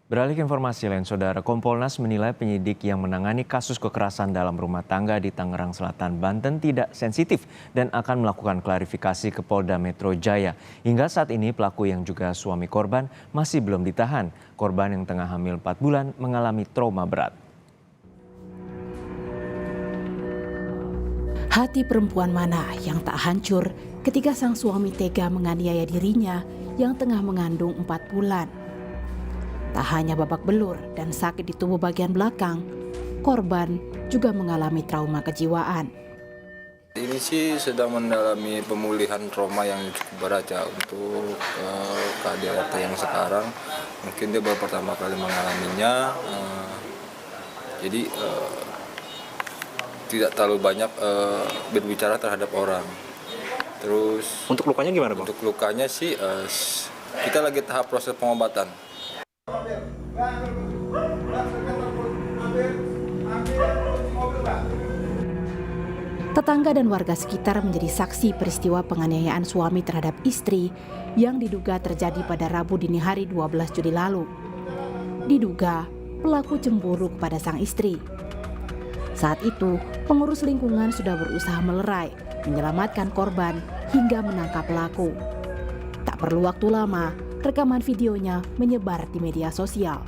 Beralih ke informasi lain, Saudara, Kompolnas menilai penyidik yang menangani kasus kekerasan dalam rumah tangga di Tangerang Selatan, Banten tidak sensitif dan akan melakukan klarifikasi ke Polda Metro Jaya. Hingga saat ini pelaku yang juga suami korban masih belum ditahan. Korban yang tengah hamil 4 bulan mengalami trauma berat. Hati perempuan mana yang tak hancur ketika sang suami tega menganiaya dirinya yang tengah mengandung 4 bulan. Tak hanya babak belur dan sakit di tubuh bagian belakang, korban juga mengalami trauma kejiwaan. Ini sih sedang mendalami pemulihan trauma yang cukup berat ya untuk KDRT yang sekarang. Mungkin dia baru pertama kali mengalaminya, jadi tidak terlalu banyak berbicara terhadap orang. Terus untuk lukanya gimana, Bang? Untuk lukanya sih kita lagi tahap proses pengobatan. Tetangga dan warga sekitar menjadi saksi peristiwa penganiayaan suami terhadap istri yang diduga terjadi pada Rabu dini hari 12 Juli lalu. Diduga pelaku cemburu kepada sang istri. Saat itu, pengurus lingkungan sudah berusaha melerai, menyelamatkan korban hingga menangkap pelaku. Tak perlu waktu lama, rekaman videonya menyebar di media sosial.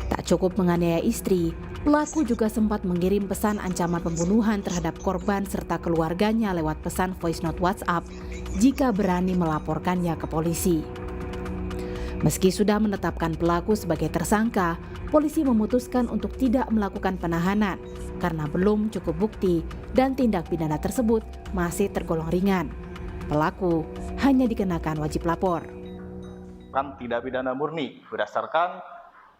Tak cukup menganiaya istri, pelaku juga sempat mengirim pesan ancaman pembunuhan terhadap korban serta keluarganya lewat pesan voice note WhatsApp jika berani melaporkannya ke polisi. Meski sudah menetapkan pelaku sebagai tersangka, polisi memutuskan untuk tidak melakukan penahanan karena belum cukup bukti dan tindak pidana tersebut masih tergolong ringan. Pelaku hanya dikenakan wajib lapor. Kan tidak pidana murni berdasarkan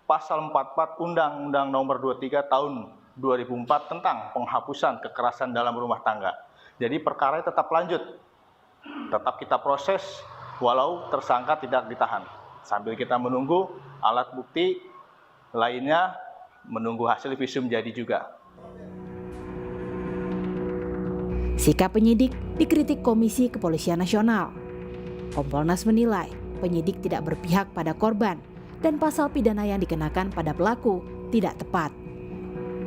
Pasal 44 Undang-Undang Nomor 23 Tahun 2004 tentang penghapusan kekerasan dalam rumah tangga. Jadi perkara tetap lanjut, tetap kita proses walau tersangka tidak ditahan. Sambil kita menunggu alat bukti lainnya, menunggu hasil visum jadi juga. Sikap penyidik dikritik Komisi Kepolisian Nasional. Kompolnas menilai penyidik tidak berpihak pada korban dan pasal pidana yang dikenakan pada pelaku tidak tepat.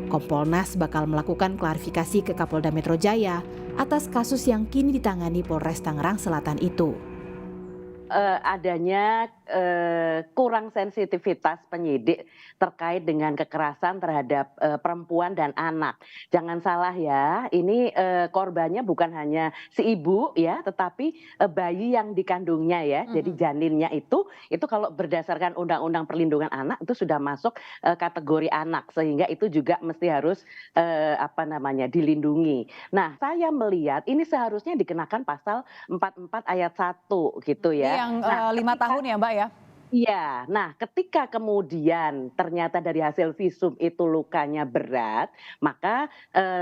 Kompolnas bakal melakukan klarifikasi ke Kapolda Metro Jaya atas kasus yang kini ditangani Polres Tangerang Selatan itu. Adanya kurang sensitivitas penyidik terkait dengan kekerasan terhadap perempuan dan anak. Jangan salah ya, ini korbannya bukan hanya si ibu ya, tetapi bayi yang dikandungnya ya. Jadi janinnya itu kalau berdasarkan Undang-Undang Perlindungan Anak itu sudah masuk kategori anak, sehingga itu juga mesti harus dilindungi. Nah, saya melihat ini seharusnya dikenakan pasal 44 ayat 1 gitu ya. Yang 5 tahun ya, Mbak ya? Iya, nah ketika kemudian ternyata dari hasil visum itu lukanya berat, maka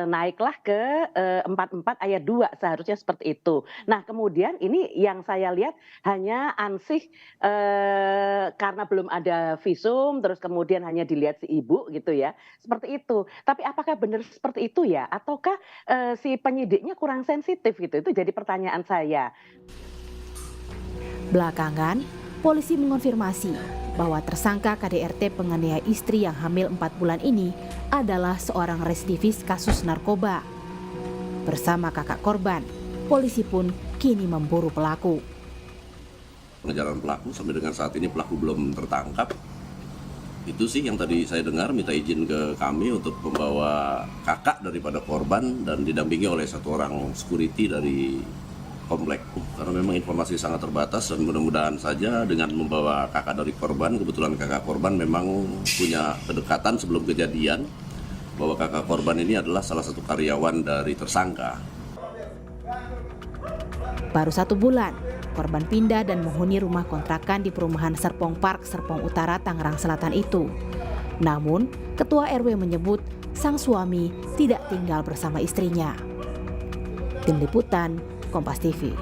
naiklah ke 44 ayat 2 seharusnya seperti itu. Nah kemudian ini yang saya lihat hanya ansih karena belum ada visum, terus kemudian hanya dilihat si ibu gitu ya, seperti itu. Tapi apakah benar seperti itu ya? Ataukah si penyidiknya kurang sensitif gitu? Itu jadi pertanyaan saya. Belakangan, polisi mengonfirmasi bahwa tersangka KDRT penganiaya istri yang hamil 4 bulan ini adalah seorang residivis kasus narkoba. Bersama kakak korban, polisi pun kini memburu pelaku. Pengejaran pelaku sampai dengan saat ini pelaku belum tertangkap. Itu sih yang tadi saya dengar, minta izin ke kami untuk membawa kakak daripada korban dan didampingi oleh satu orang security dari komplek, karena memang informasi sangat terbatas dan mudah-mudahan saja dengan membawa kakak dari korban, kebetulan kakak korban memang punya kedekatan sebelum kejadian, bahwa kakak korban ini adalah salah satu karyawan dari tersangka. Baru 1 bulan, korban pindah dan menghuni rumah kontrakan di perumahan Serpong Park, Serpong Utara, Tangerang Selatan itu. Namun, Ketua RW menyebut sang suami tidak tinggal bersama istrinya. Tim Liputan Kompas TV.